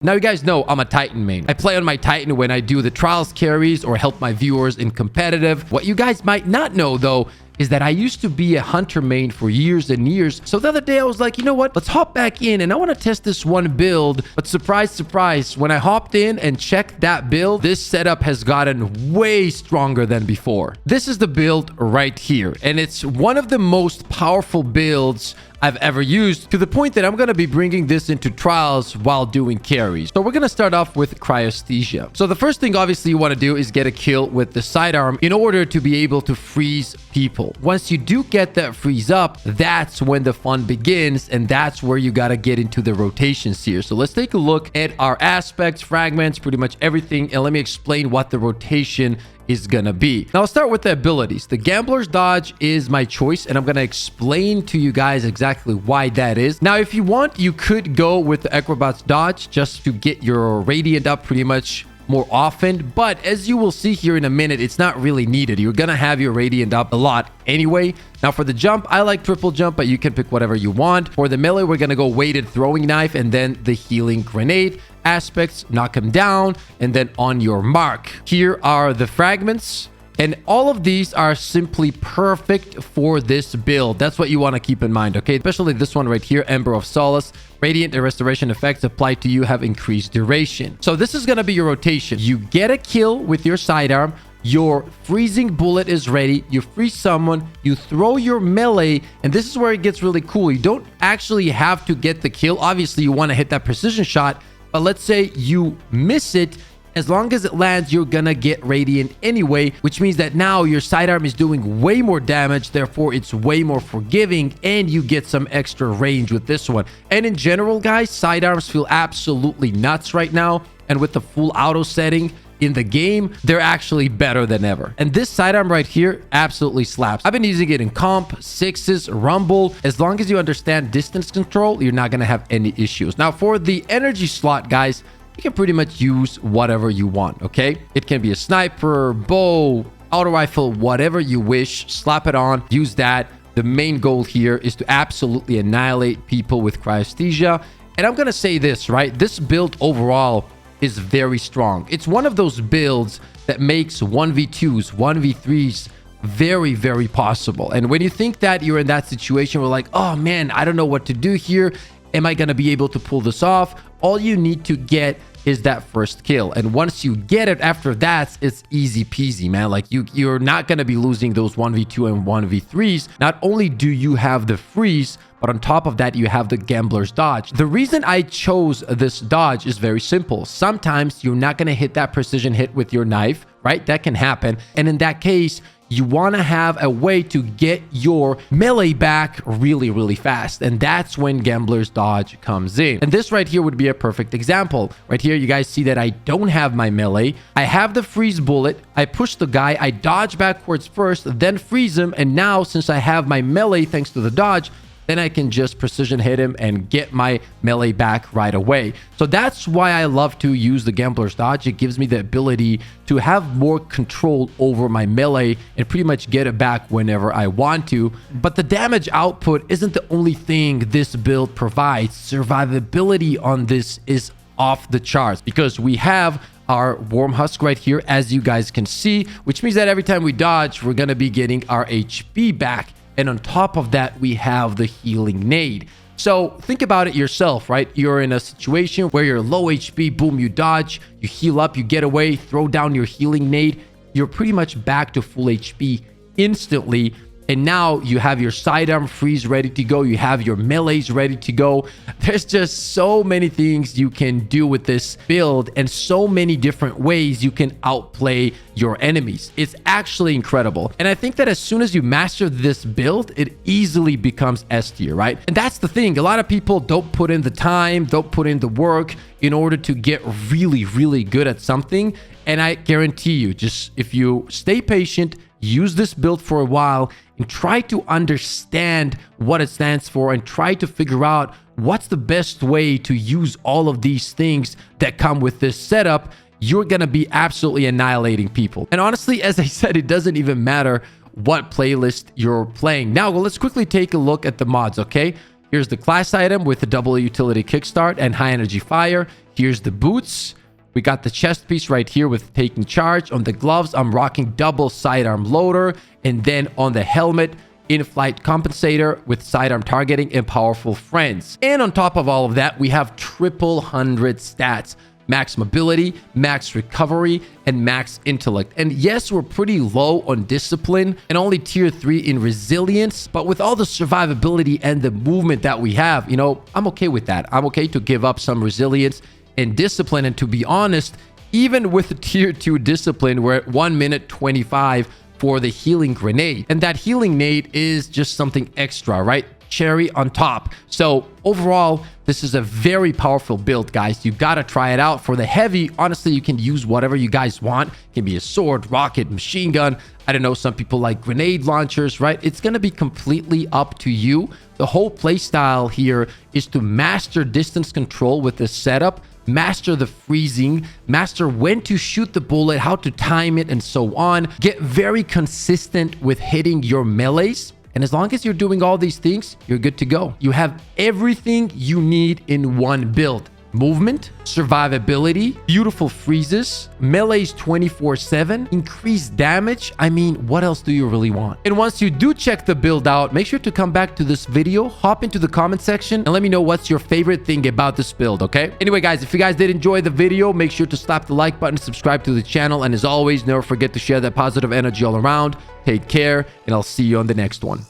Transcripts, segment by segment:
Now, you guys know I'm a Titan main. I play on my Titan when I do the trials carries or help my viewers in competitive. What you guys might not know, though, is that I used to be a hunter main for years and years. So the other day I was like, you know what? Let's hop back in and I want to test this one build. But surprise, surprise, when I hopped in and checked that build, this setup has gotten way stronger than before. This is the build right here. And it's one of the most powerful builds I've ever used, to the point that I'm going to be bringing this into trials while doing carries. So we're going to start off with cryosthesia. So the first thing obviously you want to do is get a kill with the sidearm in order to be able to freeze people. Once you do get that freeze up, that's when the fun begins, and that's where you got to get into the rotations here. So let's take a look at our aspects, fragments, pretty much everything, and let me explain what the rotation is gonna be. Now, I'll start with the abilities. The Gambler's Dodge is my choice, and I'm gonna explain to you guys exactly why that is. Now, if you want, you could go with the Acrobat's Dodge just to get your Radiant up pretty much more often, but as you will see here in a minute, it's not really needed. You're gonna have your Radiant up a lot anyway. Now, for the jump, I like triple jump, but you can pick whatever you want. For the melee, we're gonna go weighted throwing knife and then the healing grenade. Aspects, knock him down, and then on your mark. Here are the fragments, and all of these are simply perfect for this build. That's what you want to keep in mind, okay? Especially this one right here, Ember of Solace. Radiant and restoration effects applied to you have increased duration. So this is going to be your rotation. You get a kill with your sidearm. Your freezing bullet is ready. You freeze someone. You throw your melee. And this is where it gets really cool. You don't actually have to get the kill. Obviously, you want to hit that precision shot. But let's say you miss it. As long as it lands, you're gonna get Radiant anyway, which means that now your sidearm is doing way more damage. Therefore, it's way more forgiving, and you get some extra range with this one. And in general, guys, sidearms feel absolutely nuts right now. And with the full auto setting in the game, they're actually better than ever. And this sidearm right here absolutely slaps. I've been using it in comp, sixes, rumble. As long as you understand distance control, you're not gonna have any issues. Now, for the energy slot, guys, you can pretty much use whatever you want, okay? It can be a sniper, bow, auto rifle, whatever you wish. Slap it on, use that. The main goal here is to absolutely annihilate people with cryosthesia. And I'm gonna say this, right? This build overall is very strong. It's one of those builds that makes 1v2s, 1v3s very, very possible. And when you think that you're in that situation, we're like, oh man, I don't know what to do here. Am I gonna be able to pull this off? All you need to get is that first kill, and once you get it, after that, it's easy peasy, man. Like you're not gonna be losing those 1v2 and 1v3s. Not only do you have the freeze, but on top of that, you have the Gambler's Dodge. The reason I chose this dodge is very simple. Sometimes you're not gonna hit that precision hit with your knife, right? That can happen, and in that case, you want to have a way to get your melee back really, really fast. And that's when Gambler's Dodge comes in. And this right here would be a perfect example. Right here, you guys see that I don't have my melee. I have the freeze bullet. I push the guy. I dodge backwards first, then freeze him. And now, since I have my melee, thanks to the dodge, then I can just precision hit him and get my melee back right away. So that's why I love to use the Gambler's Dodge. It gives me the ability to have more control over my melee and pretty much get it back whenever I want to. But the damage output isn't the only thing this build provides. Survivability on this is off the charts because we have our Worm Husk right here, as you guys can see, which means that every time we dodge, we're going to be getting our HP back. And on top of that, we have the healing nade. So think about it yourself, right? You're in a situation where you're low HP, boom, you dodge, you heal up, you get away, throw down your healing nade. You're pretty much back to full HP instantly. And now you have your sidearm freeze ready to go. You have your melees ready to go. There's just so many things you can do with this build and so many different ways you can outplay your enemies. It's actually incredible. And I think that as soon as you master this build, it easily becomes S tier, right? And that's the thing. A lot of people don't put in the time, don't put in the work in order to get really, really good at something. And I guarantee you, just if you stay patient, use this build for a while and try to understand what it stands for and try to figure out what's the best way to use all of these things that come with this setup, you're going to be absolutely annihilating people. And honestly, as I said, it doesn't even matter what playlist you're playing. Now, let's quickly take a look at the mods, okay? Here's the class item with the double utility kickstart and high energy fire. Here's the boots. We got the chest piece right here with taking charge. On the gloves, I'm rocking double sidearm loader. And then on the helmet, in-flight compensator with sidearm targeting and powerful friends. And on top of all of that, we have triple 100 stats. Max mobility, max recovery, and max intellect. And yes, we're pretty low on discipline and only tier 3 in resilience, but with all the survivability and the movement that we have, you know, I'm okay with that. I'm okay to give up some resilience and discipline. And to be honest, even with the tier 2 discipline, we're at 1 minute 25 for the healing grenade. And that healing nade is just something extra, right? Cherry on top. So overall, this is a very powerful build, guys. You gotta try it out. For the heavy, honestly, you can use whatever you guys want. It can be a sword, rocket, machine gun. I don't know, some people like grenade launchers, right? It's gonna be completely up to you. The whole play style here is to master distance control with this setup, master the freezing, master when to shoot the bullet, how to time it, and so on. Get very consistent with hitting your melees. And as long as you're doing all these things, you're good to go. You have everything you need in one build. Movement, survivability, beautiful freezes, melees 24/7, increased damage. I mean, what else do you really want? And once you do check the build out, make sure to come back to this video, hop into the comment section, and let me know what's your favorite thing about this build, okay? Anyway, guys, if you guys did enjoy the video, make sure to slap the like button, subscribe to the channel, and as always, never forget to share that positive energy all around. Take care, and I'll see you on the next one.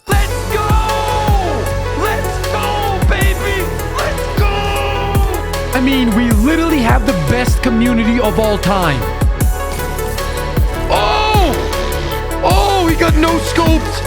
I mean, we literally have the best community of all time. Oh! Oh, we got no scoped.